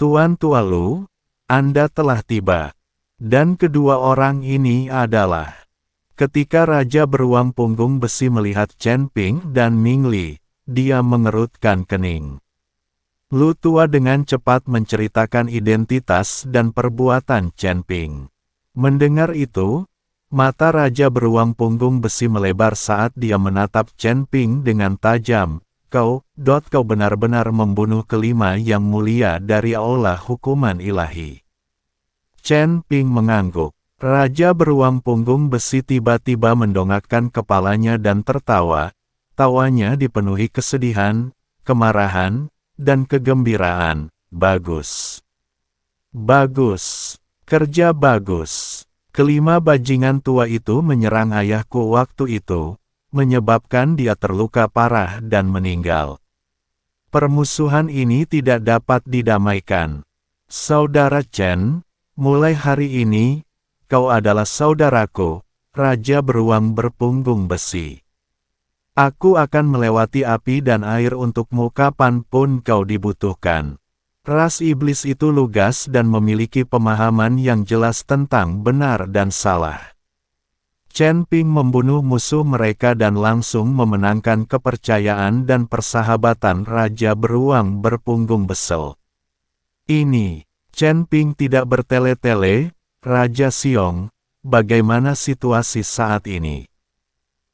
Tuan Tualu, Anda telah tiba. Dan kedua orang ini adalah... Ketika Raja Beruang Punggung Besi melihat Chen Ping dan Ming Li, dia mengerutkan kening. Lu Tua dengan cepat menceritakan identitas dan perbuatan Chen Ping. Mendengar itu, mata Raja Beruang Punggung Besi melebar saat dia menatap Chen Ping dengan tajam. Kau benar-benar membunuh kelima yang mulia dari aula hukuman ilahi. Chen Ping mengangguk. Raja Beruang Punggung Besi tiba-tiba mendongakkan kepalanya dan tertawa. Tawanya dipenuhi kesedihan, kemarahan, dan kegembiraan. Bagus. Bagus. Kerja bagus. Kelima bajingan tua itu menyerang ayahku waktu itu, menyebabkan dia terluka parah dan meninggal. Permusuhan ini tidak dapat didamaikan. Saudara Chen, mulai hari ini, kau adalah saudaraku, Raja Beruang Berpunggung Besi. Aku akan melewati api dan air untukmu kapanpun kau dibutuhkan. Ras iblis itu lugas dan memiliki pemahaman yang jelas tentang benar dan salah. Chen Ping membunuh musuh mereka dan langsung memenangkan kepercayaan dan persahabatan Raja Beruang Berpunggung Besel. Ini, Chen Ping tidak bertele-tele. Raja Xiong, bagaimana situasi saat ini?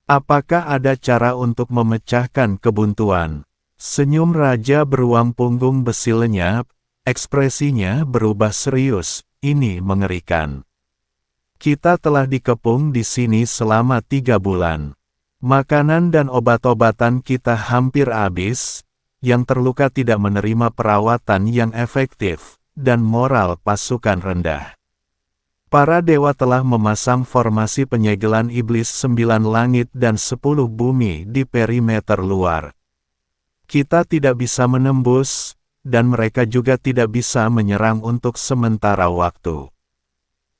Apakah ada cara untuk memecahkan kebuntuan? Senyum Raja Beruang Punggung Besi lenyap, ekspresinya berubah serius, ini mengerikan. Kita telah dikepung di sini selama 3 bulan. Makanan dan obat-obatan kita hampir habis, yang terluka tidak menerima perawatan yang efektif, dan moral pasukan rendah. Para dewa telah memasang formasi penyegelan iblis 9 langit dan 10 bumi di perimeter luar. Kita tidak bisa menembus, dan mereka juga tidak bisa menyerang untuk sementara waktu.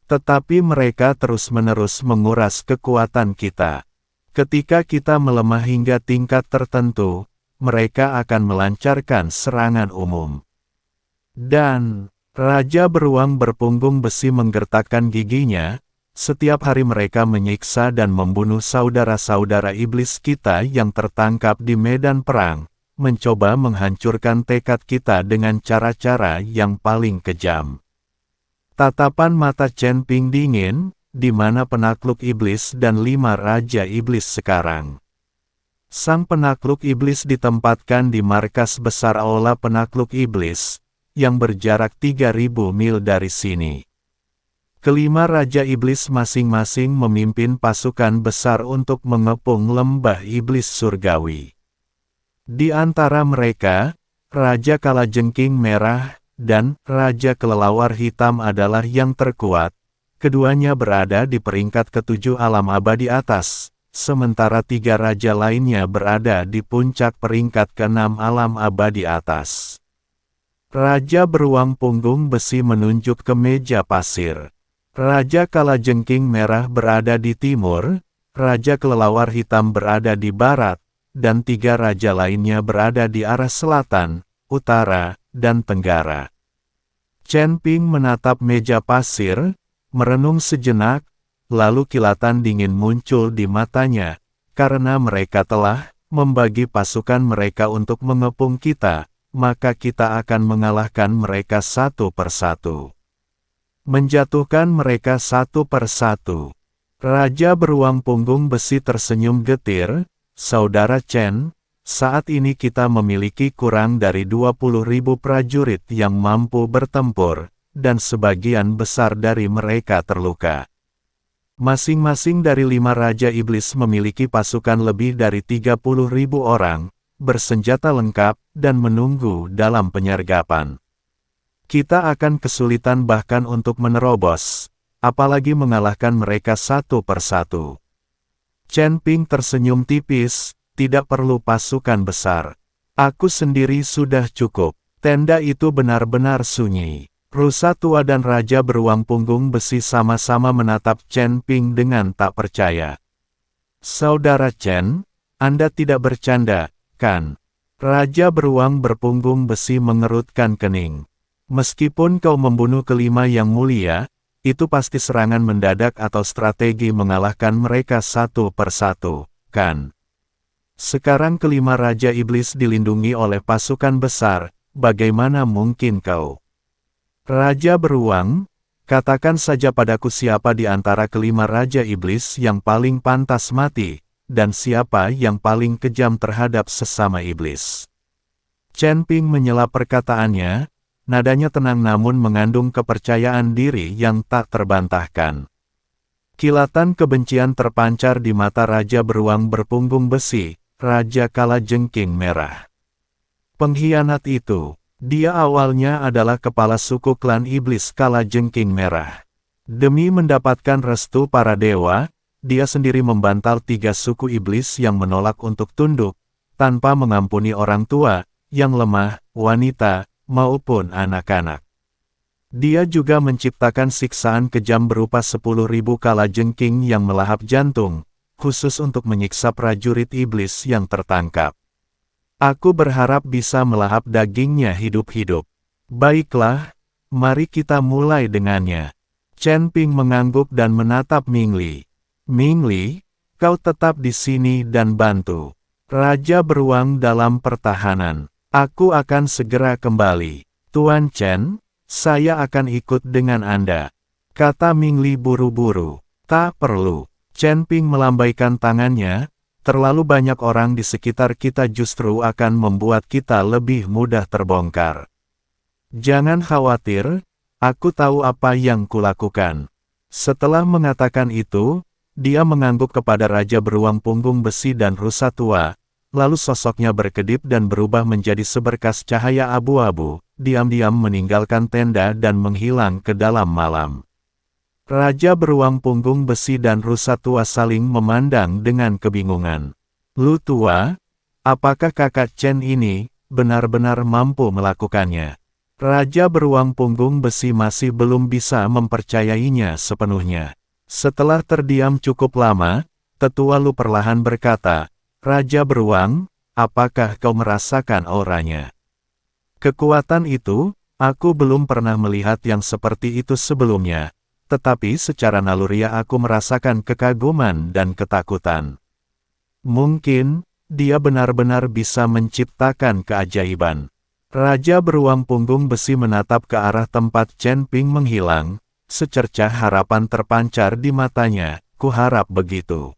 Tetapi mereka terus-menerus menguras kekuatan kita. Ketika kita melemah hingga tingkat tertentu, mereka akan melancarkan serangan umum. Dan... Raja Beruang Berpunggung Besi menggertakkan giginya, setiap hari mereka menyiksa dan membunuh saudara-saudara iblis kita yang tertangkap di medan perang, mencoba menghancurkan tekad kita dengan cara-cara yang paling kejam. Tatapan mata Chen Ping dingin, di mana penakluk iblis dan 5 raja iblis sekarang. Sang penakluk iblis ditempatkan di markas besar aula penakluk iblis, yang berjarak 3.000 mil dari sini. Kelima Raja Iblis masing-masing memimpin pasukan besar untuk mengepung lembah iblis surgawi. Di antara mereka, Raja Kalajengking Merah, dan Raja Kelelawar Hitam adalah yang terkuat. Keduanya berada di peringkat ke-7 alam abadi atas, sementara 3 raja lainnya berada di puncak peringkat ke-6 alam abadi atas. Raja Beruang Punggung Besi menunjuk ke meja pasir. Raja Kalajengking Merah berada di timur, Raja Kelelawar Hitam berada di barat, dan 3 raja lainnya berada di arah selatan, utara, dan tenggara. Chen Ping menatap meja pasir, merenung sejenak, lalu kilatan dingin muncul di matanya, karena mereka telah membagi pasukan mereka untuk mengepung kita. Maka kita akan mengalahkan mereka satu persatu. Menjatuhkan mereka satu persatu. Raja Beruang Punggung Besi tersenyum getir, Saudara Chen, saat ini kita memiliki kurang dari 20.000 prajurit yang mampu bertempur, dan sebagian besar dari mereka terluka. Masing-masing dari 5 Raja Iblis memiliki pasukan lebih dari 30.000 orang, bersenjata lengkap, dan menunggu dalam penyergapan. Kita akan kesulitan bahkan untuk menerobos, apalagi mengalahkan mereka satu persatu. Chen Ping tersenyum tipis, tidak perlu pasukan besar. Aku sendiri sudah cukup. Tenda itu benar-benar sunyi. Rusa Tua dan Raja Beruang Punggung Besi sama-sama menatap Chen Ping dengan tak percaya. Saudara Chen, Anda tidak bercanda, kan? Raja Beruang Berpunggung Besi mengerutkan kening. Meskipun kau membunuh kelima yang mulia, itu pasti serangan mendadak atau strategi mengalahkan mereka satu persatu, kan? Sekarang kelima Raja Iblis dilindungi oleh pasukan besar, bagaimana mungkin kau? Raja beruang, katakan saja padaku siapa di antara kelima Raja Iblis yang paling pantas mati, dan siapa yang paling kejam terhadap sesama iblis. Chen Ping menyela perkataannya, nadanya tenang namun mengandung kepercayaan diri yang tak terbantahkan. Kilatan kebencian terpancar di mata Raja beruang berpunggung besi, Raja Kalajengking Merah. Pengkhianat itu, dia awalnya adalah kepala suku klan iblis Kalajengking Merah. Demi mendapatkan restu para dewa, dia sendiri membantal 3 suku iblis yang menolak untuk tunduk, tanpa mengampuni orang tua, yang lemah, wanita, maupun anak-anak. Dia juga menciptakan siksaan kejam berupa 10.000 kalajengking yang melahap jantung, khusus untuk menyiksa prajurit iblis yang tertangkap. Aku berharap bisa melahap dagingnya hidup-hidup. Baiklah, mari kita mulai dengannya. Chen Ping mengangguk dan menatap Ming Li. Ming Li, kau tetap di sini dan bantu Raja beruang dalam pertahanan. Aku akan segera kembali. Tuan Chen, saya akan ikut dengan Anda, kata Ming Li buru-buru. Tak perlu. Chen Ping melambaikan tangannya. Terlalu banyak orang di sekitar kita justru akan membuat kita lebih mudah terbongkar. Jangan khawatir, aku tahu apa yang kulakukan. Setelah mengatakan itu, dia mengangguk kepada Raja beruang punggung besi dan rusa tua, lalu sosoknya berkedip dan berubah menjadi seberkas cahaya abu-abu, diam-diam meninggalkan tenda dan menghilang ke dalam malam. Raja beruang punggung besi dan rusa tua saling memandang dengan kebingungan. Lu tua, apakah kakak Chen ini benar-benar mampu melakukannya? Raja beruang punggung besi masih belum bisa mempercayainya sepenuhnya. Setelah terdiam cukup lama, tetua Lu perlahan berkata, Raja beruang, apakah kau merasakan auranya? Kekuatan itu, aku belum pernah melihat yang seperti itu sebelumnya. Tetapi secara naluriah aku merasakan kekaguman dan ketakutan. Mungkin, dia benar-benar bisa menciptakan keajaiban. Raja beruang punggung besi menatap ke arah tempat Chen Ping menghilang, secercah harapan terpancar di matanya, kuharap begitu.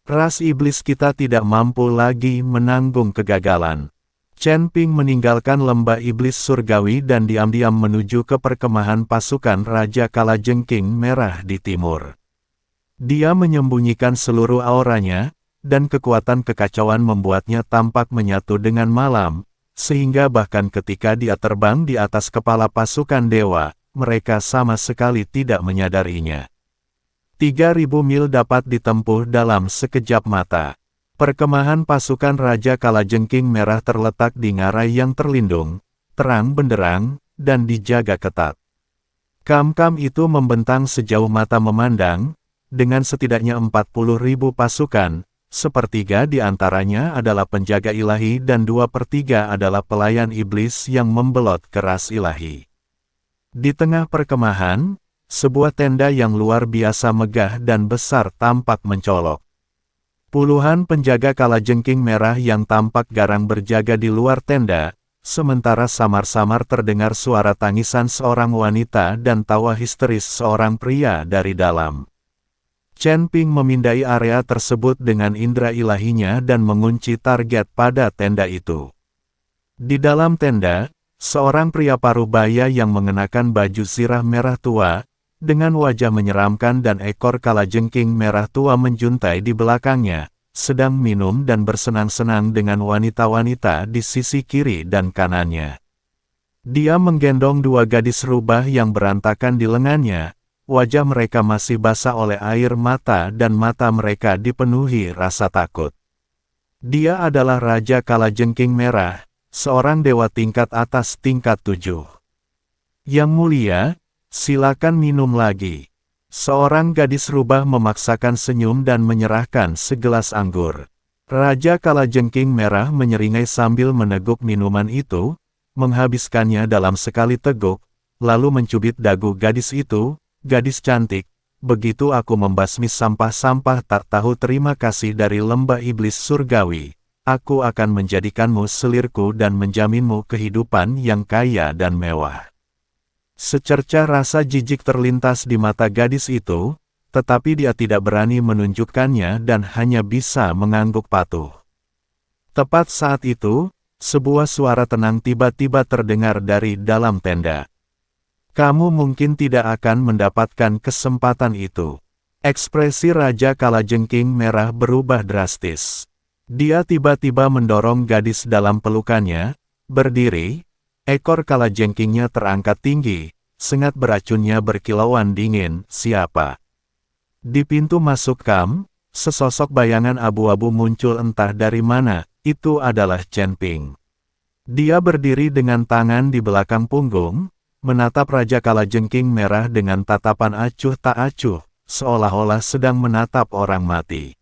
Ras iblis kita tidak mampu lagi menanggung kegagalan. Chen Ping meninggalkan lembah iblis surgawi dan diam-diam menuju ke perkemahan pasukan Raja Kalajengking Merah di timur. Dia menyembunyikan seluruh auranya, dan kekuatan kekacauan membuatnya tampak menyatu dengan malam, sehingga bahkan ketika dia terbang di atas kepala pasukan dewa, mereka sama sekali tidak menyadarinya. 3.000 mil dapat ditempuh dalam sekejap mata. Perkemahan pasukan Raja Kalajengking Merah terletak di ngarai yang terlindung, terang benderang, dan dijaga ketat. Kam-kam itu membentang sejauh mata memandang, dengan setidaknya 40.000 pasukan, sepertiga di antaranya adalah penjaga ilahi dan 2/3 adalah pelayan iblis yang membelot keras ilahi. Di tengah perkemahan, sebuah tenda yang luar biasa megah dan besar tampak mencolok. Puluhan penjaga Kalajengking Merah yang tampak garang berjaga di luar tenda, sementara samar-samar terdengar suara tangisan seorang wanita dan tawa histeris seorang pria dari dalam. Chen Ping memindai area tersebut dengan indera ilahinya dan mengunci target pada tenda itu. Di dalam tenda, seorang pria parubaya yang mengenakan baju zirah merah tua, dengan wajah menyeramkan dan ekor kalajengking merah tua menjuntai di belakangnya, sedang minum dan bersenang-senang dengan wanita-wanita di sisi kiri dan kanannya. Dia menggendong 2 gadis rubah yang berantakan di lengannya, wajah mereka masih basah oleh air mata dan mata mereka dipenuhi rasa takut. Dia adalah Raja Kalajengking Merah, seorang dewa tingkat atas tingkat 7. Yang mulia, silakan minum lagi. Seorang gadis rubah memaksakan senyum dan menyerahkan segelas anggur. Raja Kalajengking Merah menyeringai sambil meneguk minuman itu, menghabiskannya dalam sekali teguk, lalu mencubit dagu gadis itu. Gadis cantik, begitu aku membasmi sampah-sampah tak tahu terima kasih dari lembah iblis surgawi, aku akan menjadikanmu selirku dan menjaminmu kehidupan yang kaya dan mewah. Secercah rasa jijik terlintas di mata gadis itu, tetapi dia tidak berani menunjukkannya dan hanya bisa mengangguk patuh. Tepat saat itu, sebuah suara tenang tiba-tiba terdengar dari dalam tenda. Kamu mungkin tidak akan mendapatkan kesempatan itu. Ekspresi Raja Kalajengking Merah berubah drastis. Dia tiba-tiba mendorong gadis dalam pelukannya, berdiri, ekor kalajengkingnya terangkat tinggi, sengat beracunnya berkilauan dingin. Siapa? Di pintu masuk kamp, sesosok bayangan abu-abu muncul entah dari mana. Itu adalah Chen Ping. Dia berdiri dengan tangan di belakang punggung, menatap Raja Kalajengking Merah dengan tatapan acuh tak acuh, seolah-olah sedang menatap orang mati.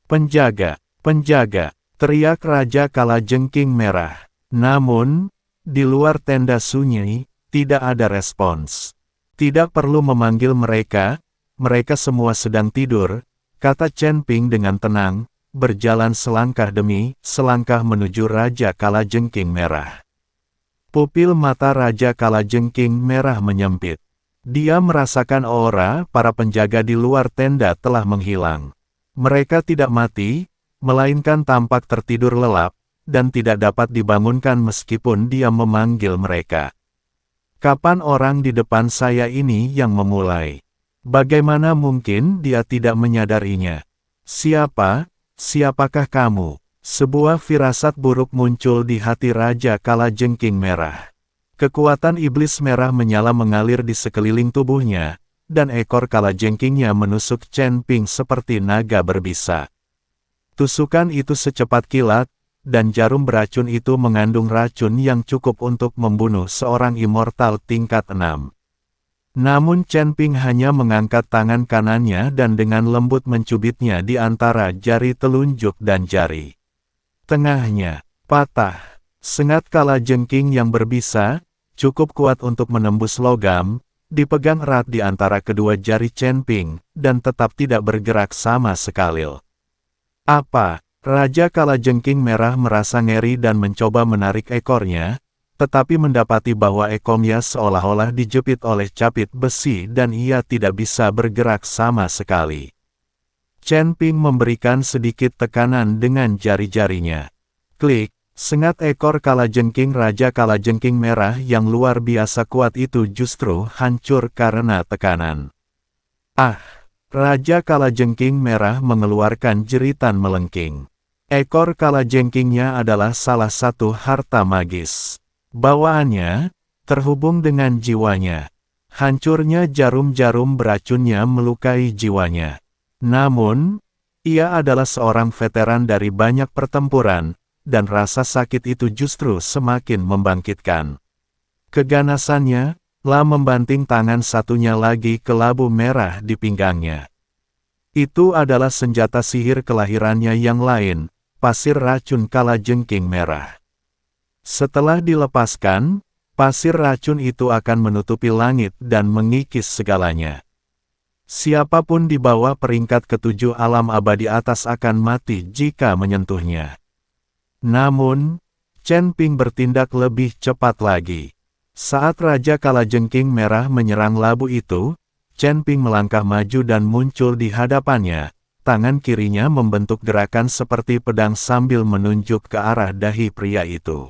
Penjaga, penjaga, teriak Raja Kalajengking Merah. Namun, di luar tenda sunyi, tidak ada respons. Tidak perlu memanggil mereka, mereka semua sedang tidur, kata Chen Ping dengan tenang, berjalan selangkah demi selangkah menuju Raja Kalajengking Merah. Pupil mata Raja Kalajengking Merah menyempit. Dia merasakan aura para penjaga di luar tenda telah menghilang. Mereka tidak mati, melainkan tampak tertidur lelap, dan tidak dapat dibangunkan meskipun dia memanggil mereka. Kapan orang di depan saya ini yang memulai? Bagaimana mungkin dia tidak menyadarinya? Siapakah kamu? Sebuah firasat buruk muncul di hati Raja Kalajengking Merah. Kekuatan iblis merah menyala mengalir di sekeliling tubuhnya, dan ekor kalajengkingnya menusuk Chen Ping seperti naga berbisa. Tusukan itu secepat kilat, dan jarum beracun itu mengandung racun yang cukup untuk membunuh seorang immortal tingkat 6. Namun Chen Ping hanya mengangkat tangan kanannya dan dengan lembut mencubitnya di antara jari telunjuk dan jari tengahnya, patah. Sengat kalajengking yang berbisa, cukup kuat untuk menembus logam, dipegang erat di antara kedua jari Chen Ping, dan tetap tidak bergerak sama sekali. Apa? Raja Kalajengking Merah merasa ngeri dan mencoba menarik ekornya, tetapi mendapati bahwa ekornya seolah-olah dijepit oleh capit besi dan ia tidak bisa bergerak sama sekali. Chen Ping memberikan sedikit tekanan dengan jari-jarinya. Klik, sengat ekor kalajengking Raja Kalajengking Merah yang luar biasa kuat itu justru hancur karena tekanan. Ah! Raja Kalajengking Merah mengeluarkan jeritan melengking. Ekor kalajengkingnya adalah salah satu harta magis. Bawaannya, terhubung dengan jiwanya. Hancurnya jarum-jarum beracunnya melukai jiwanya. Namun, ia adalah seorang veteran dari banyak pertempuran, dan rasa sakit itu justru semakin membangkitkan. Keganasannya, lah membanting tangan satunya lagi ke labu merah di pinggangnya. Itu adalah senjata sihir kelahirannya yang lain, pasir racun kalajengking merah. Setelah dilepaskan, pasir racun itu akan menutupi langit dan mengikis segalanya. Siapapun di bawah peringkat ketujuh alam abadi atas akan mati jika menyentuhnya. Namun, Chen Ping bertindak lebih cepat lagi. Saat Raja Kalajengking Merah menyerang labu itu, Chen Ping melangkah maju dan muncul di hadapannya. Tangan kirinya membentuk gerakan seperti pedang sambil menunjuk ke arah dahi pria itu.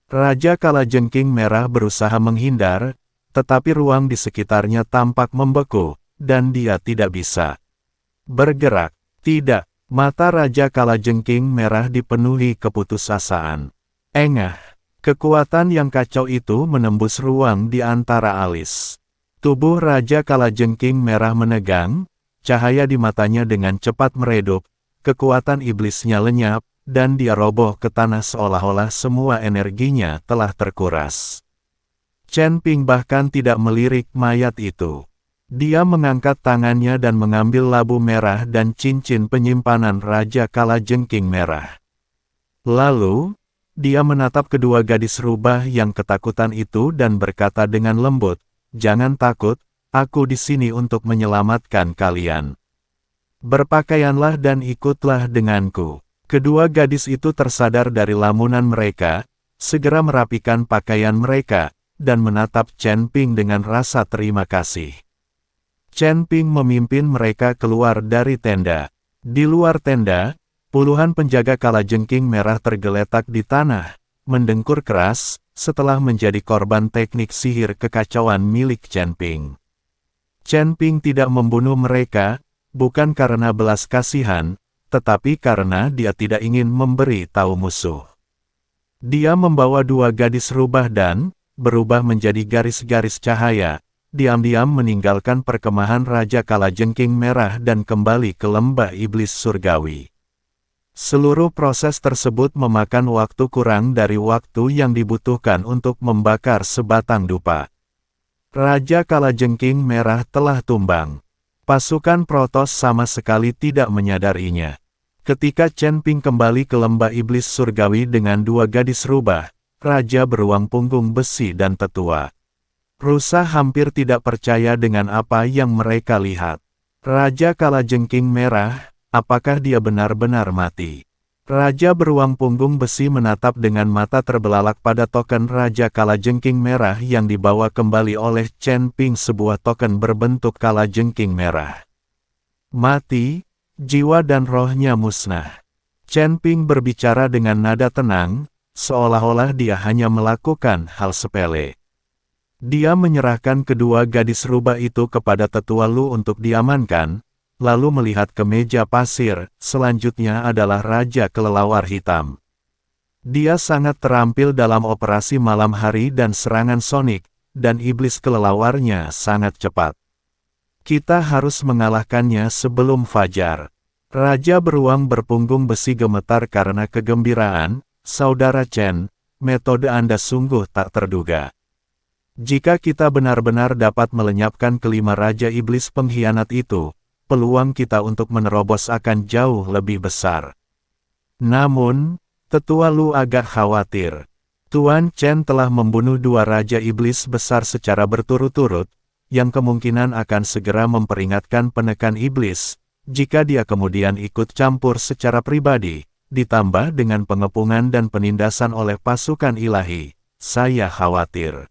Raja Kalajengking Merah berusaha menghindar, tetapi ruang di sekitarnya tampak membeku, dan dia tidak bisa bergerak. Tidak, mata Raja Kalajengking Merah dipenuhi keputusasaan. Engah, kekuatan yang kacau itu menembus ruang di antara alis. Tubuh Raja Kalajengking Merah menegang, cahaya di matanya dengan cepat meredup, kekuatan iblisnya lenyap, dan dia roboh ke tanah seolah-olah semua energinya telah terkuras. Chen Ping bahkan tidak melirik mayat itu. Dia mengangkat tangannya dan mengambil labu merah dan cincin penyimpanan Raja Kalajengking Merah. Lalu, Dia menatap kedua gadis rubah yang ketakutan itu dan berkata dengan lembut, "Jangan takut, aku di sini untuk menyelamatkan kalian. Berpakaianlah dan ikutlah denganku." Kedua gadis itu tersadar dari lamunan mereka, segera merapikan pakaian mereka, dan menatap Chen Ping dengan rasa terima kasih. Chen Ping memimpin mereka keluar dari tenda. Di luar tenda, puluhan penjaga kalajengking merah tergeletak di tanah, mendengkur keras, setelah menjadi korban teknik sihir kekacauan milik Chen Ping. Chen Ping tidak membunuh mereka, bukan karena belas kasihan, tetapi karena dia tidak ingin memberi tahu musuh. Dia membawa dua gadis rubah dan berubah menjadi garis-garis cahaya, diam-diam meninggalkan perkemahan Raja Kalajengking Merah dan kembali ke lembah iblis surgawi. Seluruh proses tersebut memakan waktu kurang dari waktu yang dibutuhkan untuk membakar sebatang dupa. Raja Kalajengking Merah telah tumbang. Pasukan Protoss sama sekali tidak menyadarinya. Ketika Chen Ping kembali ke lembah iblis surgawi dengan dua gadis rubah, Raja beruang punggung besi dan tetua. Rusa hampir tidak percaya dengan apa yang mereka lihat. Raja Kalajengking Merah, apakah dia benar-benar mati? Raja beruang punggung besi menatap dengan mata terbelalak pada token Raja Kalajengking Merah yang dibawa kembali oleh Chen Ping, sebuah token berbentuk kalajengking merah. Mati, jiwa dan rohnya musnah. Chen Ping berbicara dengan nada tenang, seolah-olah dia hanya melakukan hal sepele. Dia menyerahkan kedua gadis rubah itu kepada Tetua Lu untuk diamankan, lalu melihat ke meja pasir. Selanjutnya adalah Raja Kelelawar Hitam. Dia sangat terampil dalam operasi malam hari dan serangan sonik, dan iblis kelelawarnya sangat cepat. Kita harus mengalahkannya sebelum fajar. Raja beruang berpunggung besi gemetar karena kegembiraan. Saudara Chen, metode Anda sungguh tak terduga. Jika kita benar-benar dapat melenyapkan kelima Raja Iblis pengkhianat itu, peluang kita untuk menerobos akan jauh lebih besar. Namun, Tetua Lu agak khawatir. Tuan Chen telah membunuh dua Raja Iblis besar secara berturut-turut, yang kemungkinan akan segera memperingatkan penekan iblis, jika dia kemudian ikut campur secara pribadi, ditambah dengan pengepungan dan penindasan oleh pasukan ilahi. Saya khawatir.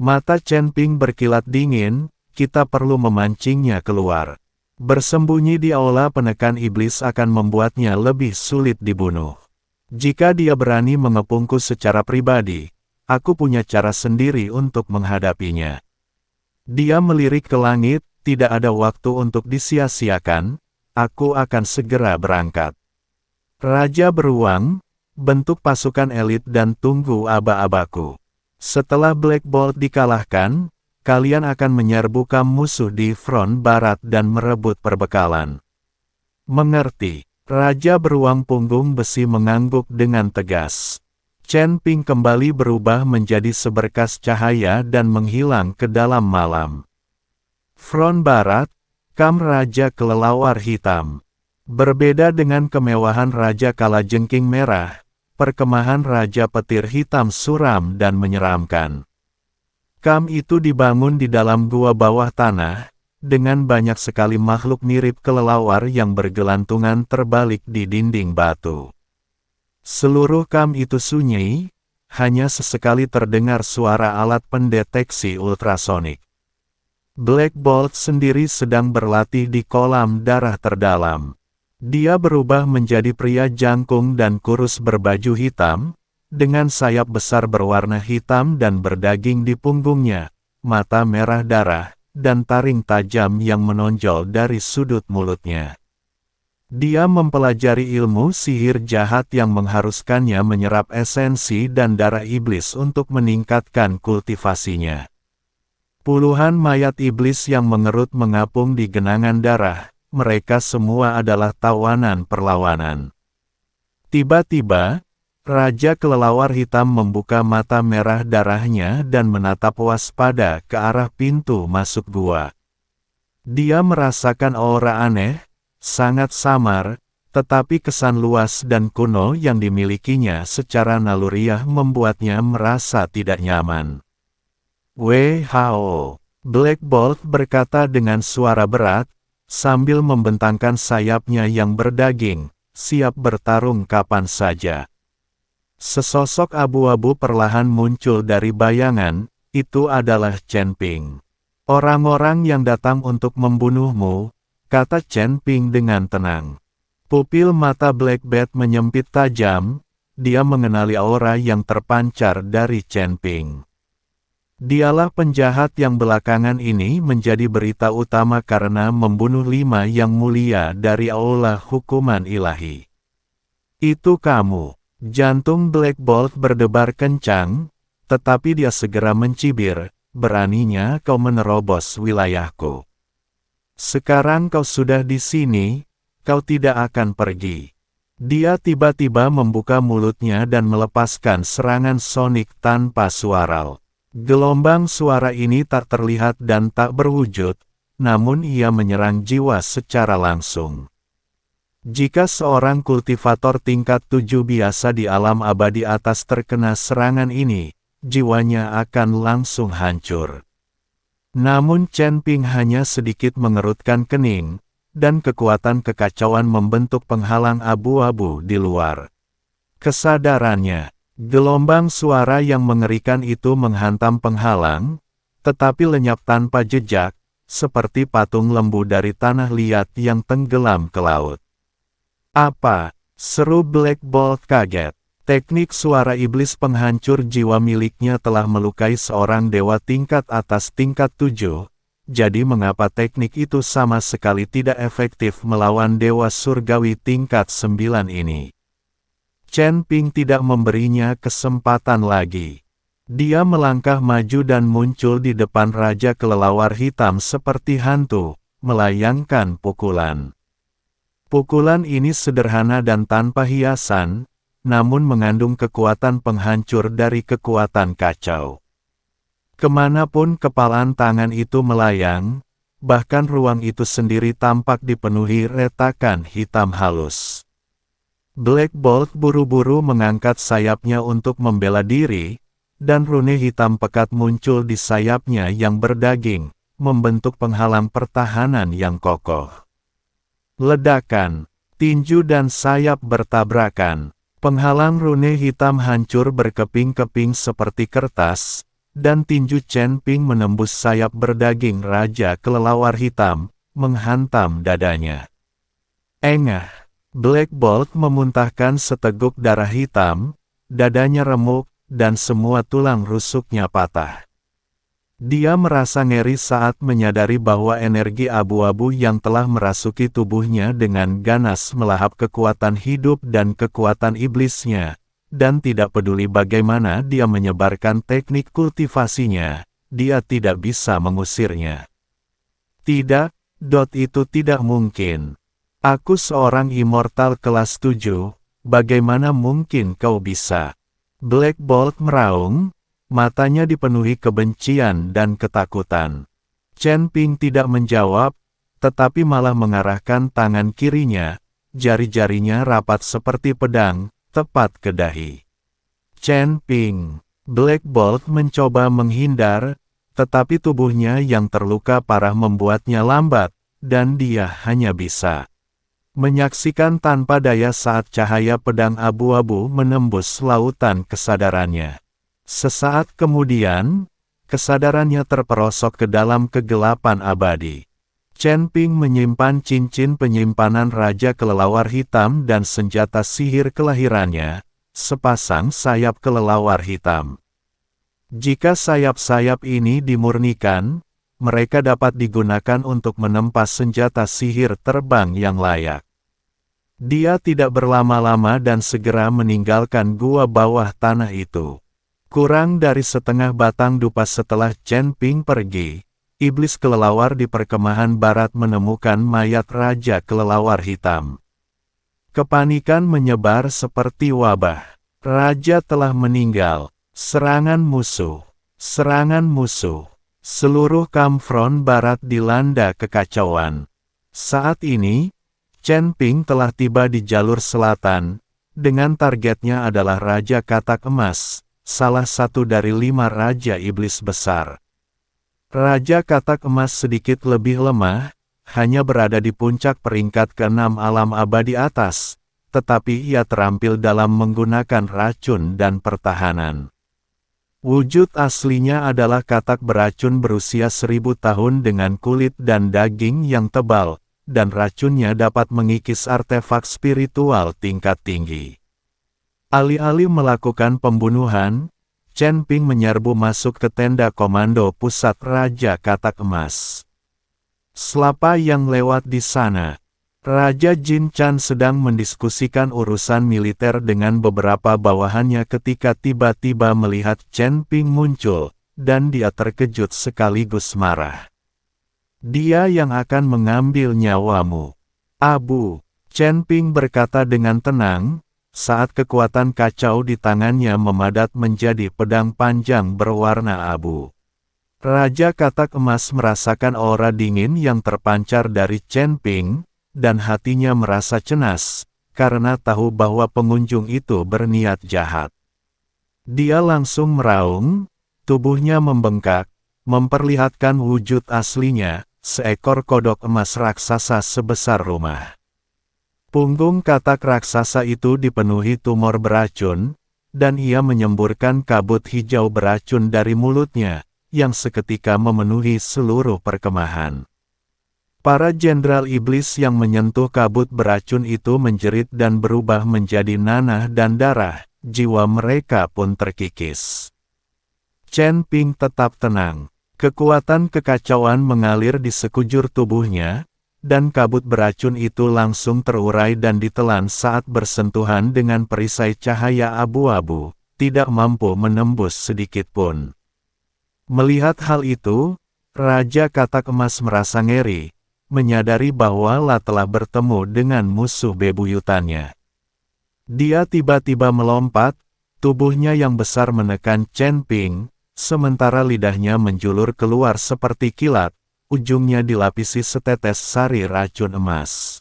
Mata Chen Ping berkilat dingin, kita perlu memancingnya keluar. Bersembunyi di aula penekan iblis akan membuatnya lebih sulit dibunuh. Jika dia berani mengepungku secara pribadi, aku punya cara sendiri untuk menghadapinya. Dia melirik ke langit, tidak ada waktu untuk disia-siakan, aku akan segera berangkat. Raja beruang, bentuk pasukan elit dan tunggu aba-abaku. Setelah Black Bolt dikalahkan, kalian akan menyerbu kamp musuh di front barat dan merebut perbekalan. Mengerti? Raja beruang punggung besi mengangguk dengan tegas. Chen Ping kembali berubah menjadi seberkas cahaya dan menghilang ke dalam malam. Front barat, kamp Raja Kelelawar Hitam. Berbeda dengan kemewahan Raja Kalajengking Merah, perkemahan Raja Petir Hitam suram dan menyeramkan. Kamp itu dibangun di dalam gua bawah tanah, dengan banyak sekali makhluk mirip kelelawar yang bergelantungan terbalik di dinding batu. Seluruh kamp itu sunyi, hanya sesekali terdengar suara alat pendeteksi ultrasonik. Black Bolt sendiri sedang berlatih di kolam darah terdalam. Dia berubah menjadi pria jangkung dan kurus berbaju hitam, dengan sayap besar berwarna hitam dan berdaging di punggungnya, mata merah darah, dan taring tajam yang menonjol dari sudut mulutnya. Dia mempelajari ilmu sihir jahat yang mengharuskannya menyerap esensi dan darah iblis untuk meningkatkan kultivasinya. Puluhan mayat iblis yang mengerut mengapung di genangan darah, mereka semua adalah tawanan perlawanan. Tiba-tiba, Raja Kelelawar Hitam membuka mata merah darahnya dan menatap waspada ke arah pintu masuk gua. Dia merasakan aura aneh, sangat samar, tetapi kesan luas dan kuno yang dimilikinya secara naluriah membuatnya merasa tidak nyaman. "WHO," Black Bolt berkata dengan suara berat, sambil membentangkan sayapnya yang berdaging, siap bertarung kapan saja. Sesosok abu-abu perlahan muncul dari bayangan, itu adalah Chen Ping. "Orang-orang yang datang untuk membunuhmu," kata Chen Ping dengan tenang. Pupil mata Black Bat menyempit tajam, dia mengenali aura yang terpancar dari Chen Ping. Dialah penjahat yang belakangan ini menjadi berita utama karena membunuh 5 yang mulia dari aula hukuman ilahi. "Itu kamu." Jantung Black Bolt berdebar kencang, tetapi dia segera mencibir, "Beraninya kau menerobos wilayahku. Sekarang kau sudah di sini, kau tidak akan pergi." Dia tiba-tiba membuka mulutnya dan melepaskan serangan sonik tanpa suara. Gelombang suara ini tak terlihat dan tak berwujud, namun ia menyerang jiwa secara langsung. Jika seorang kultivator tingkat 7 biasa di alam abadi atas terkena serangan ini, jiwanya akan langsung hancur. Namun Chen Ping hanya sedikit mengerutkan kening, dan kekuatan kekacauan membentuk penghalang abu-abu di luar. Kesadarannya, gelombang suara yang mengerikan itu menghantam penghalang, tetapi lenyap tanpa jejak, seperti patung lembu dari tanah liat yang tenggelam ke laut. "Apa?" seru Black Bolt kaget. Teknik suara iblis penghancur jiwa miliknya telah melukai seorang dewa tingkat atas tingkat 7, jadi mengapa teknik itu sama sekali tidak efektif melawan dewa surgawi tingkat 9 ini? Chen Ping tidak memberinya kesempatan lagi. Dia melangkah maju dan muncul di depan Raja Kelelawar Hitam seperti hantu, melayangkan pukulan. Pukulan ini sederhana dan tanpa hiasan, namun mengandung kekuatan penghancur dari kekuatan kacau. Kemanapun kepalan tangan itu melayang, bahkan ruang itu sendiri tampak dipenuhi retakan hitam halus. Black Bolt buru-buru mengangkat sayapnya untuk membela diri, dan rune hitam pekat muncul di sayapnya yang berdaging, membentuk penghalang pertahanan yang kokoh. Ledakan, tinju dan sayap bertabrakan. Penghalang rune hitam hancur berkeping-keping seperti kertas, dan tinju Chen Ping menembus sayap berdaging Raja Kelelawar Hitam, menghantam dadanya. Engah, Black Bolt memuntahkan seteguk darah hitam, dadanya remuk, dan semua tulang rusuknya patah. Dia merasa ngeri saat menyadari bahwa energi abu-abu yang telah merasuki tubuhnya dengan ganas melahap kekuatan hidup dan kekuatan iblisnya, dan tidak peduli bagaimana dia menyebarkan teknik kultivasinya, dia tidak bisa mengusirnya. "Tidak, itu tidak mungkin. Aku seorang immortal kelas 7, bagaimana mungkin kau bisa?" Black Bolt meraung, matanya dipenuhi kebencian dan ketakutan. Chen Ping tidak menjawab, tetapi malah mengarahkan tangan kirinya, jari-jarinya rapat seperti pedang, tepat ke dahi. "Chen Ping." Black Bolt mencoba menghindar, tetapi tubuhnya yang terluka parah membuatnya lambat, dan dia hanya bisa menyaksikan tanpa daya saat cahaya pedang abu-abu menembus lautan kesadarannya. Sesaat kemudian, kesadarannya terperosok ke dalam kegelapan abadi. Chen Ping menyimpan cincin penyimpanan Raja Kelelawar Hitam dan senjata sihir kelahirannya, sepasang sayap kelelawar hitam. Jika sayap-sayap ini dimurnikan, mereka dapat digunakan untuk menempa senjata sihir terbang yang layak. Dia tidak berlama-lama dan segera meninggalkan gua bawah tanah itu. Kurang dari setengah batang dupa setelah Chen Ping pergi, iblis kelelawar di perkemahan barat menemukan mayat Raja Kelelawar Hitam. Kepanikan menyebar seperti wabah. Raja telah meninggal. Serangan musuh. Serangan musuh. Seluruh Kamfron Barat dilanda kekacauan. Saat ini, Chen Ping telah tiba di jalur selatan, dengan targetnya adalah Raja Katak Emas, salah satu dari 5 Raja Iblis Besar. Raja Katak Emas sedikit lebih lemah, hanya berada di puncak peringkat ke-6 alam abadi atas, tetapi ia terampil dalam menggunakan racun dan pertahanan. Wujud aslinya adalah katak beracun berusia 1000 tahun dengan kulit dan daging yang tebal, dan racunnya dapat mengikis artefak spiritual tingkat tinggi. Alih-alih melakukan pembunuhan, Chen Ping menyerbu masuk ke tenda komando pusat Raja Katak Emas. Selapa yang lewat di sana, Raja Jin Chan sedang mendiskusikan urusan militer dengan beberapa bawahannya ketika tiba-tiba melihat Chen Ping muncul, dan dia terkejut sekaligus marah. "Dia yang akan mengambil nyawamu, Abu," Chen Ping berkata dengan tenang, saat kekuatan kacau di tangannya memadat menjadi pedang panjang berwarna abu. Raja Katak Emas merasakan aura dingin yang terpancar dari Chen Ping, dan hatinya merasa cemas, karena tahu bahwa pengunjung itu berniat jahat. Dia langsung meraung, tubuhnya membengkak, memperlihatkan wujud aslinya, seekor kodok emas raksasa sebesar rumah. Punggung katak raksasa itu dipenuhi tumor beracun, dan ia menyemburkan kabut hijau beracun dari mulutnya, yang seketika memenuhi seluruh perkemahan. Para jenderal iblis yang menyentuh kabut beracun itu menjerit dan berubah menjadi nanah dan darah, jiwa mereka pun terkikis. Chen Ping tetap tenang. Kekuatan kekacauan mengalir di sekujur tubuhnya, dan kabut beracun itu langsung terurai dan ditelan saat bersentuhan dengan perisai cahaya abu-abu, tidak mampu menembus sedikit pun. Melihat hal itu, Raja Katak Emas merasa ngeri, menyadari bahwa La telah bertemu dengan musuh bebuyutannya. Dia tiba-tiba melompat, tubuhnya yang besar menekan Chen Ping, sementara lidahnya menjulur keluar seperti kilat, ujungnya dilapisi setetes sari racun emas.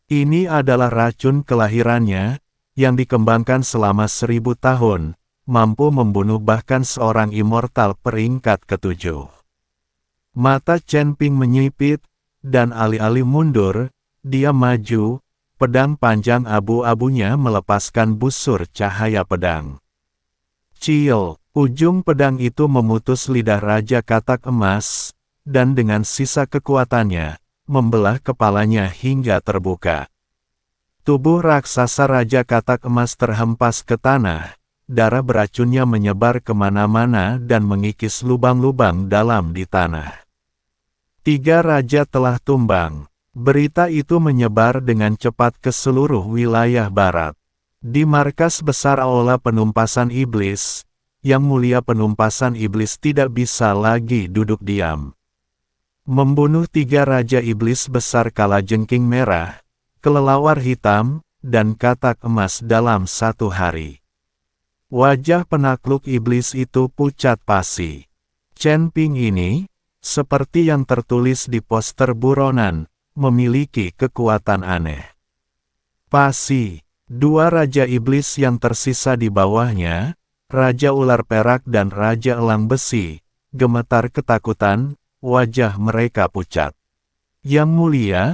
Ini adalah racun kelahirannya, yang dikembangkan selama 1000 tahun, mampu membunuh bahkan seorang immortal peringkat ke-7. Mata Chen Ping menyipit, dan alih-alih mundur, dia maju, pedang panjang abu-abunya melepaskan busur cahaya pedang. Ciel, ujung pedang itu memutus lidah Raja Katak Emas, dan dengan sisa kekuatannya, membelah kepalanya hingga terbuka. Tubuh raksasa Raja Katak Emas terhempas ke tanah, darah beracunnya menyebar kemana-mana dan mengikis lubang-lubang dalam di tanah. 3 raja telah tumbang. Berita itu menyebar dengan cepat ke seluruh wilayah barat. Di markas besar Aula Penumpasan Iblis, Yang Mulia Penumpasan Iblis tidak bisa lagi duduk diam. Membunuh 3 raja iblis besar kalajengking merah, kelelawar hitam, dan katak emas dalam 1 hari. Wajah penakluk iblis itu pucat pasi. Chen Ping ini, seperti yang tertulis di poster buronan, memiliki kekuatan aneh. Pasi, 2 raja iblis yang tersisa di bawahnya, Raja Ular Perak dan Raja Elang Besi, gemetar ketakutan, wajah mereka pucat. Yang Mulia,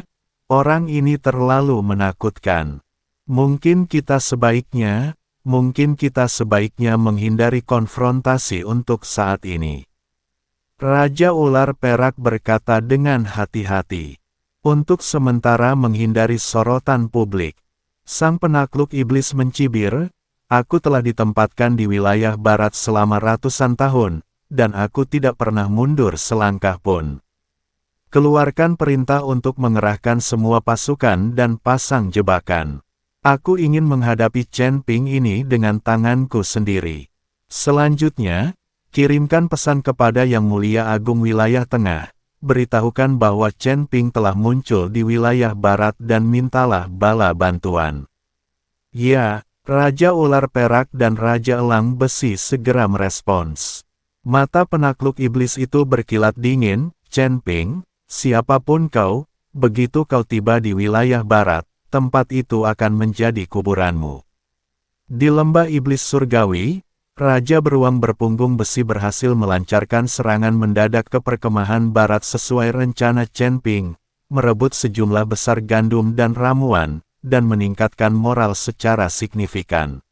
orang ini terlalu menakutkan. Mungkin kita sebaiknya menghindari konfrontasi untuk saat ini. Raja Ular Perak berkata dengan hati-hati. Untuk sementara menghindari sorotan publik, sang penakluk iblis mencibir, "Aku telah ditempatkan di wilayah barat selama ratusan tahun, dan aku tidak pernah mundur selangkah pun. Keluarkan perintah untuk mengerahkan semua pasukan dan pasang jebakan. Aku ingin menghadapi Chen Ping ini dengan tanganku sendiri. Selanjutnya, kirimkan pesan kepada Yang Mulia Agung Wilayah Tengah, beritahukan bahwa Chen Ping telah muncul di wilayah barat dan mintalah bala bantuan." Ya, Raja Ular Perak dan Raja Elang Besi segera merespons. Mata penakluk iblis itu berkilat dingin. "Chen Ping, siapapun kau, begitu kau tiba di wilayah barat, tempat itu akan menjadi kuburanmu. Di lembah iblis surgawi, Raja Beruang Berpunggung Besi berhasil melancarkan serangan mendadak ke perkemahan barat sesuai rencana Chen Ping, merebut sejumlah besar gandum dan ramuan, dan meningkatkan moral secara signifikan.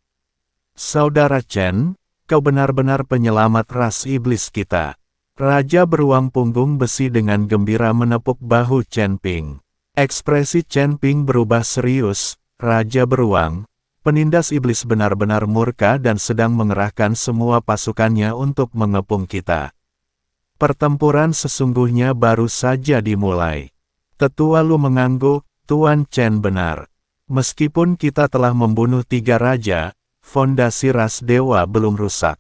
Saudara Chen, kau benar-benar penyelamat ras iblis kita. Raja Beruang Punggung Besi dengan gembira menepuk bahu Chen Ping. Ekspresi Chen Ping berubah serius. Raja Beruang, penindas iblis benar-benar murka dan sedang mengerahkan semua pasukannya untuk mengepung kita. Pertempuran sesungguhnya baru saja dimulai. Tetua Lu mengangguk, Tuan Chen benar. Meskipun kita telah membunuh 3 raja, fondasi ras dewa belum rusak.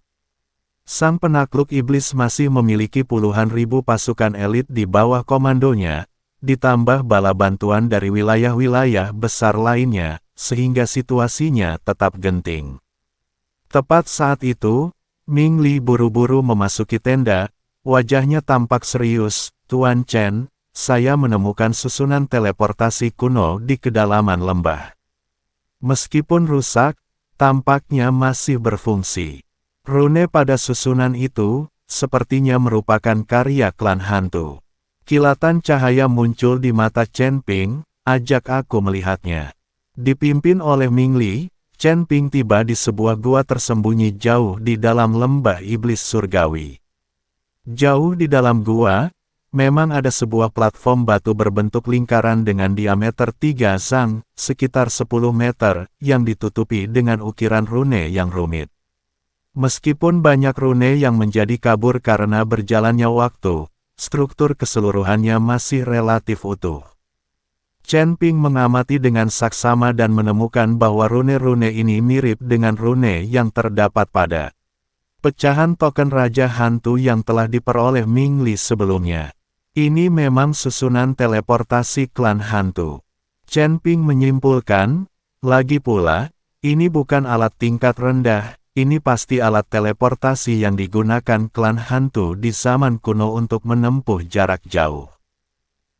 Sang penakluk iblis masih memiliki puluhan ribu pasukan elit di bawah komandonya, ditambah bala bantuan dari wilayah-wilayah besar lainnya, sehingga situasinya tetap genting. Tepat saat itu, Ming Li buru-buru memasuki tenda, wajahnya tampak serius. Tuan Chen, saya menemukan susunan teleportasi kuno di kedalaman lembah. Meskipun rusak, tampaknya masih berfungsi. Rune pada susunan itu, sepertinya merupakan karya klan hantu. Kilatan cahaya muncul di mata Chen Ping, ajak aku melihatnya. Dipimpin oleh Ming Li, Chen Ping tiba di sebuah gua tersembunyi jauh di dalam lembah iblis surgawi. Jauh di dalam gua, memang ada sebuah platform batu berbentuk lingkaran dengan diameter 3 zang, sekitar 10 meter, yang ditutupi dengan ukiran rune yang rumit. Meskipun banyak rune yang menjadi kabur karena berjalannya waktu, struktur keseluruhannya masih relatif utuh. Chen Ping mengamati dengan saksama dan menemukan bahwa rune-rune ini mirip dengan rune yang terdapat pada pecahan token Raja Hantu yang telah diperoleh Ming Li sebelumnya. Ini memang susunan teleportasi klan hantu. Chen Ping menyimpulkan, lagi pula, ini bukan alat tingkat rendah, ini pasti alat teleportasi yang digunakan klan hantu di zaman kuno untuk menempuh jarak jauh.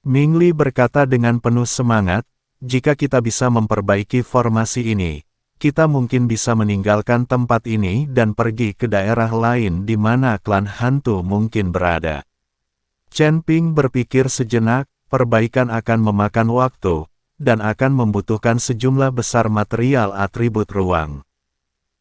Ming Li berkata dengan penuh semangat, jika kita bisa memperbaiki formasi ini, kita mungkin bisa meninggalkan tempat ini dan pergi ke daerah lain di mana klan hantu mungkin berada. Chen Ping berpikir sejenak, perbaikan akan memakan waktu, dan akan membutuhkan sejumlah besar material atribut ruang.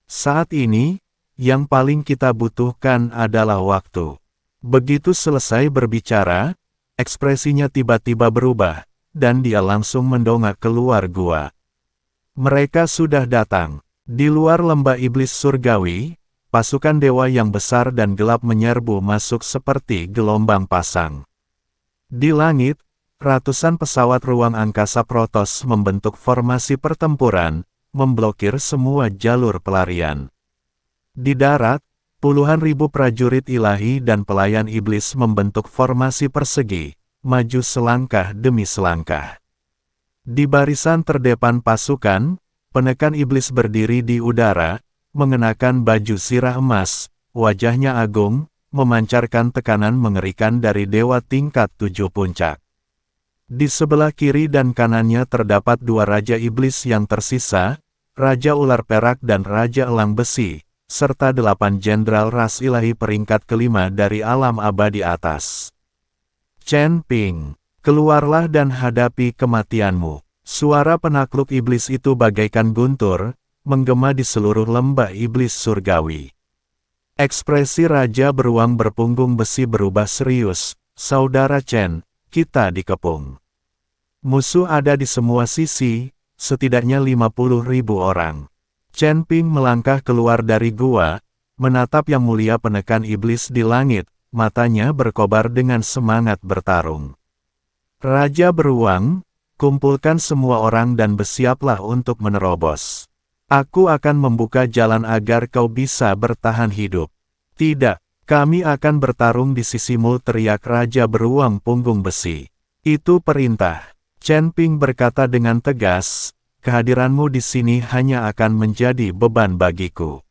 Saat ini, yang paling kita butuhkan adalah waktu. Begitu selesai berbicara, ekspresinya tiba-tiba berubah, dan dia langsung mendongak keluar gua. Mereka sudah datang. Di luar lembah iblis surgawi, pasukan dewa yang besar dan gelap menyerbu masuk seperti gelombang pasang. Di langit, ratusan pesawat ruang angkasa Protoss membentuk formasi pertempuran, memblokir semua jalur pelarian. Di darat, puluhan ribu prajurit ilahi dan pelayan iblis membentuk formasi persegi, maju selangkah demi selangkah. Di barisan terdepan pasukan, penekan iblis berdiri di udara, mengenakan baju sirah emas, wajahnya agung, memancarkan tekanan mengerikan dari dewa tingkat 7 puncak. Di sebelah kiri dan kanannya terdapat 2 raja iblis yang tersisa, Raja Ular Perak dan Raja Elang Besi, serta 8 jenderal ras ilahi peringkat kelima dari alam abadi atas. Chen Ping, keluarlah dan hadapi kematianmu. Suara penakluk iblis itu bagaikan guntur, menggema di seluruh lembah iblis surgawi. Ekspresi Raja Beruang Berpunggung Besi berubah serius. Saudara Chen, kita dikepung. Musuh ada di semua sisi, setidaknya 50.000 orang. Chen Ping melangkah keluar dari gua, menatap Yang Mulia penekan iblis di langit, matanya berkobar dengan semangat bertarung. Raja Beruang, kumpulkan semua orang dan bersiaplah untuk menerobos. Aku akan membuka jalan agar kau bisa bertahan hidup. Tidak, kami akan bertarung di sisimu, teriak Raja Beruang Punggung Besi. Itu perintah. Chen Ping berkata dengan tegas, kehadiranmu di sini hanya akan menjadi beban bagiku.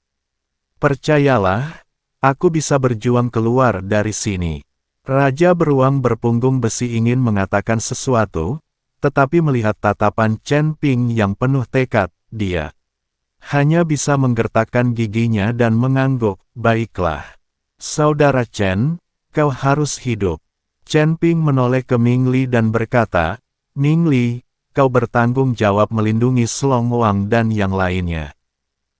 Percayalah, aku bisa berjuang keluar dari sini. Raja beruang berpunggung besi ingin mengatakan sesuatu, tetapi melihat tatapan Chen Ping yang penuh tekad, dia hanya bisa menggertakkan giginya dan mengangguk. Baiklah. Saudara Chen, kau harus hidup. Chen Ping menoleh ke Ming Li dan berkata, Ming Li, kau bertanggung jawab melindungi Slong Wang dan yang lainnya.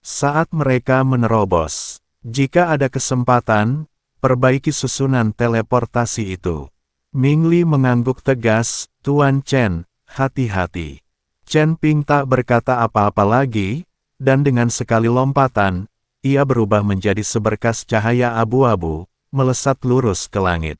Saat mereka menerobos, jika ada kesempatan, perbaiki susunan teleportasi itu. Ming Li mengangguk tegas, Tuan Chen, hati-hati. Chen Ping tak berkata apa-apa lagi, dan dengan sekali lompatan, ia berubah menjadi seberkas cahaya abu-abu, melesat lurus ke langit.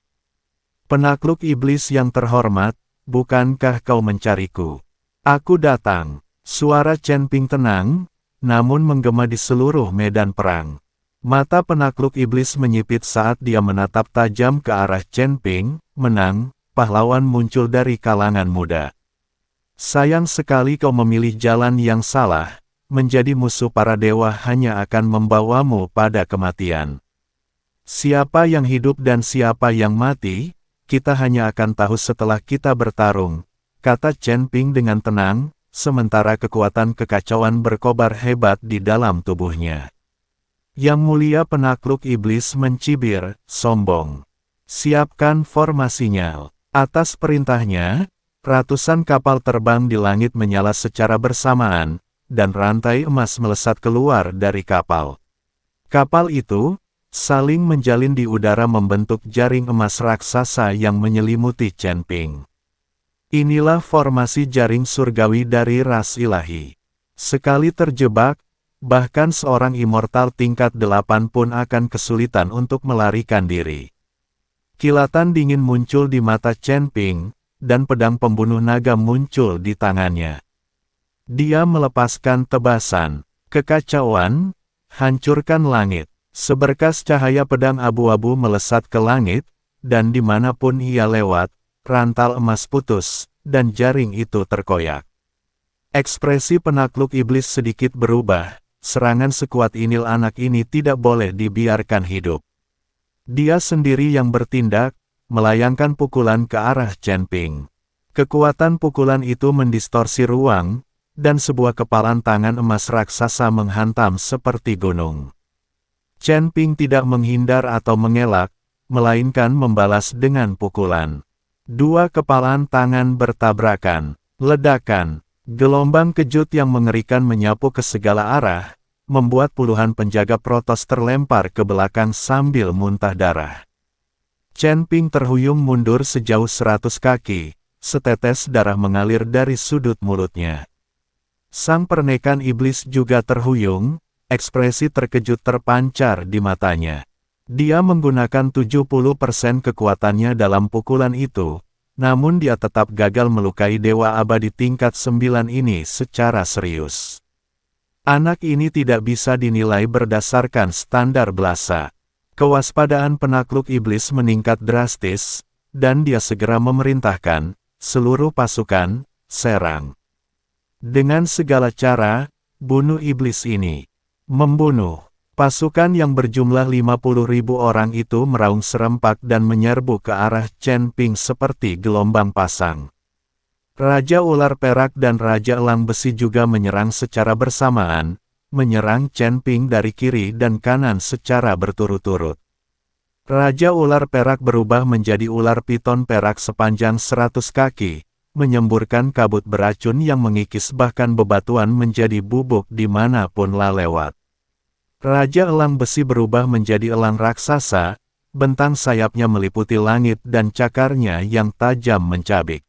Penakluk iblis yang terhormat, bukankah kau mencariku? Aku datang. Suara Chen Ping tenang, namun menggema di seluruh medan perang. Mata penakluk iblis menyipit saat dia menatap tajam ke arah Chen Ping. Menang, pahlawan muncul dari kalangan muda. Sayang sekali kau memilih jalan yang salah. Menjadi musuh para dewa hanya akan membawamu pada kematian. Siapa yang hidup dan siapa yang mati, kita hanya akan tahu setelah kita bertarung, kata Chen Ping dengan tenang, sementara kekuatan kekacauan berkobar hebat di dalam tubuhnya. Yang mulia penakluk iblis mencibir, sombong. Siapkan formasinya. Atas perintahnya, ratusan kapal terbang di langit menyala secara bersamaan, dan rantai emas melesat keluar dari kapal. Kapal itu saling menjalin di udara membentuk jaring emas raksasa yang menyelimuti Chen Ping. Inilah formasi jaring surgawi dari ras ilahi. Sekali terjebak, bahkan seorang immortal tingkat 8 pun akan kesulitan untuk melarikan diri. Kilatan dingin muncul di mata Chen Ping, dan pedang pembunuh naga muncul di tangannya. Dia melepaskan tebasan, kekacauan, hancurkan langit. Seberkas cahaya pedang abu-abu melesat ke langit, dan dimanapun ia lewat, rantal emas putus, dan jaring itu terkoyak. Ekspresi penakluk iblis sedikit berubah, serangan sekuat Inil anak ini tidak boleh dibiarkan hidup. Dia sendiri yang bertindak, melayangkan pukulan ke arah Chen Ping. Kekuatan pukulan itu mendistorsi ruang, dan sebuah kepalan tangan emas raksasa menghantam seperti gunung. Chen Ping tidak menghindar atau mengelak, melainkan membalas dengan pukulan. Dua kepalan tangan bertabrakan, ledakan, gelombang kejut yang mengerikan menyapu ke segala arah, membuat puluhan penjaga protos terlempar ke belakang sambil muntah darah. Chen Ping terhuyung mundur sejauh 100 kaki, setetes darah mengalir dari sudut mulutnya. Sang pernekan iblis juga terhuyung, ekspresi terkejut terpancar di matanya. Dia menggunakan 70% kekuatannya dalam pukulan itu, namun dia tetap gagal melukai Dewa Abadi tingkat 9 ini secara serius. Anak ini tidak bisa dinilai berdasarkan standar belasa. Kewaspadaan penakluk iblis meningkat drastis, dan dia segera memerintahkan, seluruh pasukan, serang. Dengan segala cara, bunuh iblis ini. Membunuh. Pasukan yang berjumlah 50.000 orang itu meraung serempak dan menyerbu ke arah Chen Ping seperti gelombang pasang. Raja Ular Perak dan Raja Elang Besi juga menyerang secara bersamaan, menyerang Chen Ping dari kiri dan kanan secara berturut-turut. Raja Ular Perak berubah menjadi ular piton perak sepanjang 100 kaki, menyemburkan kabut beracun yang mengikis bahkan bebatuan menjadi bubuk dimanapun lewat. Raja Elang Besi berubah menjadi elang raksasa, bentang sayapnya meliputi langit dan cakarnya yang tajam mencabik.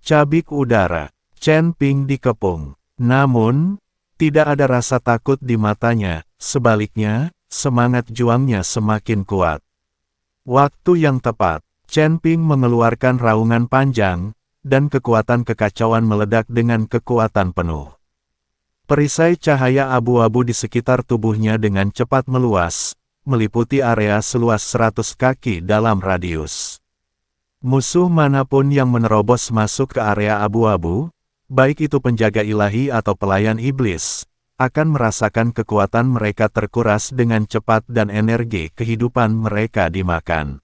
Cabik udara, Chen Ping dikepung. Namun, tidak ada rasa takut di matanya, sebaliknya, semangat juangnya semakin kuat. Waktu yang tepat, Chen Ping mengeluarkan raungan panjang, dan kekuatan kekacauan meledak dengan kekuatan penuh. Perisai cahaya abu-abu di sekitar tubuhnya dengan cepat meluas, meliputi area seluas 100 kaki dalam radius. Musuh manapun yang menerobos masuk ke area abu-abu, baik itu penjaga ilahi atau pelayan iblis, akan merasakan kekuatan mereka terkuras dengan cepat dan energi kehidupan mereka dimakan.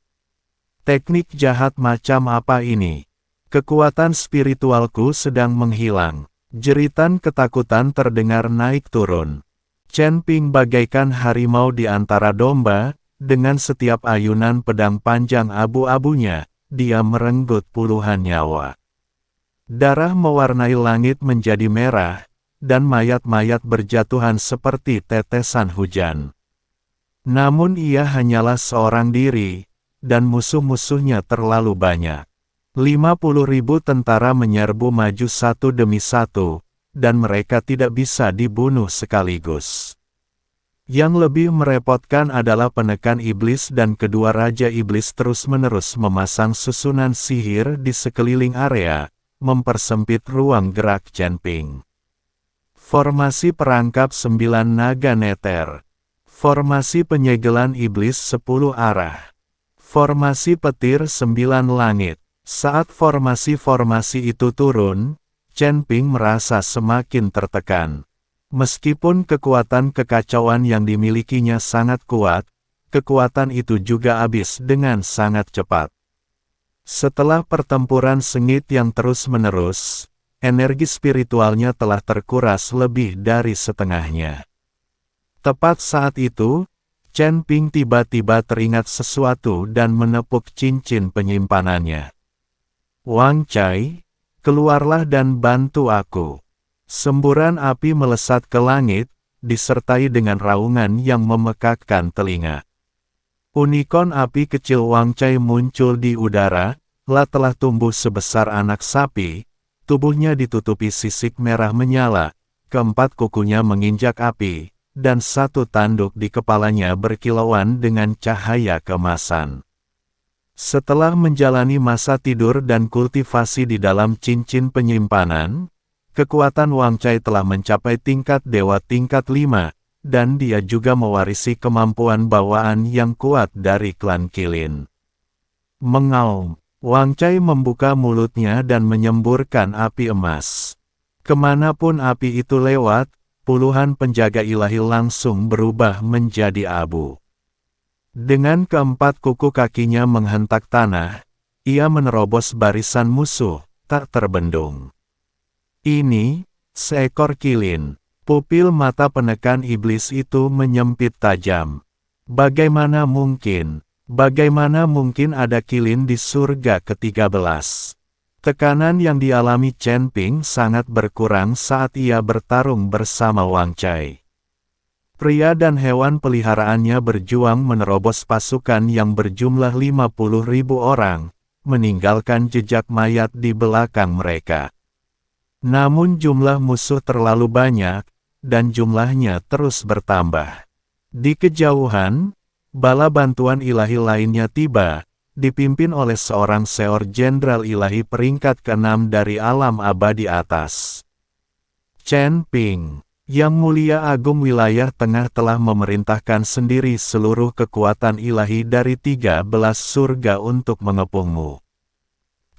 Teknik jahat macam apa ini? Kekuatan spiritualku sedang menghilang. Jeritan ketakutan terdengar naik turun. Chen Ping bagaikan harimau di antara domba, dengan setiap ayunan pedang panjang abu-abunya, dia merenggut puluhan nyawa. Darah mewarnai langit menjadi merah, dan mayat-mayat berjatuhan seperti tetesan hujan. Namun ia hanyalah seorang diri, dan musuh-musuhnya terlalu banyak. 50.000 tentara menyerbu maju satu demi satu, dan mereka tidak bisa dibunuh sekaligus. Yang lebih merepotkan adalah penekan iblis dan kedua raja iblis terus-menerus memasang susunan sihir di sekeliling area, mempersempit ruang gerak Chen Ping. Formasi perangkap 9 naga neter. Formasi penyegelan iblis 10 arah. Formasi petir 9 langit. Saat formasi-formasi itu turun, Chen Ping merasa semakin tertekan. Meskipun kekuatan kekacauan yang dimilikinya sangat kuat, kekuatan itu juga habis dengan sangat cepat. Setelah pertempuran sengit yang terus-menerus, energi spiritualnya telah terkuras lebih dari setengahnya. Tepat saat itu, Chen Ping tiba-tiba teringat sesuatu dan menepuk cincin penyimpanannya. Wang Cai, keluarlah dan bantu aku. Semburan api melesat ke langit, disertai dengan raungan yang memekakkan telinga. Unikorn api kecil Wang Cai muncul di udara, telah tumbuh sebesar anak sapi, tubuhnya ditutupi sisik merah menyala, keempat kukunya menginjak api, dan satu tanduk di kepalanya berkilauan dengan cahaya kemasan. Setelah menjalani masa tidur dan kultivasi di dalam cincin penyimpanan, kekuatan Wang Cai telah mencapai tingkat dewa tingkat 5, dan dia juga mewarisi kemampuan bawaan yang kuat dari klan Qilin. Mengaum, Wang Cai membuka mulutnya dan menyemburkan api emas. Kemanapun api itu lewat, puluhan penjaga ilahi langsung berubah menjadi abu. Dengan keempat kuku kakinya menghentak tanah, ia menerobos barisan musuh, tak terbendung. Ini, seekor Qilin. Pupil mata penekan iblis itu menyempit tajam. Bagaimana mungkin ada Qilin di surga ke-13? Tekanan yang dialami Chen Ping sangat berkurang saat ia bertarung bersama Wang Cai. Pria dan hewan peliharaannya berjuang menerobos pasukan yang berjumlah 50.000 orang, meninggalkan jejak mayat di belakang mereka. Namun jumlah musuh terlalu banyak, dan jumlahnya terus bertambah. Di kejauhan, bala bantuan ilahi lainnya tiba, dipimpin oleh seorang seor jenderal ilahi peringkat ke-6 dari alam abadi atas. Chen Ping, Yang Mulia Agung Wilayah Tengah telah memerintahkan sendiri seluruh kekuatan ilahi dari 13 surga untuk mengepungmu.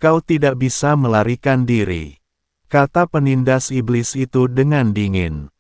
Kau tidak bisa melarikan diri, kata penindas iblis itu dengan dingin.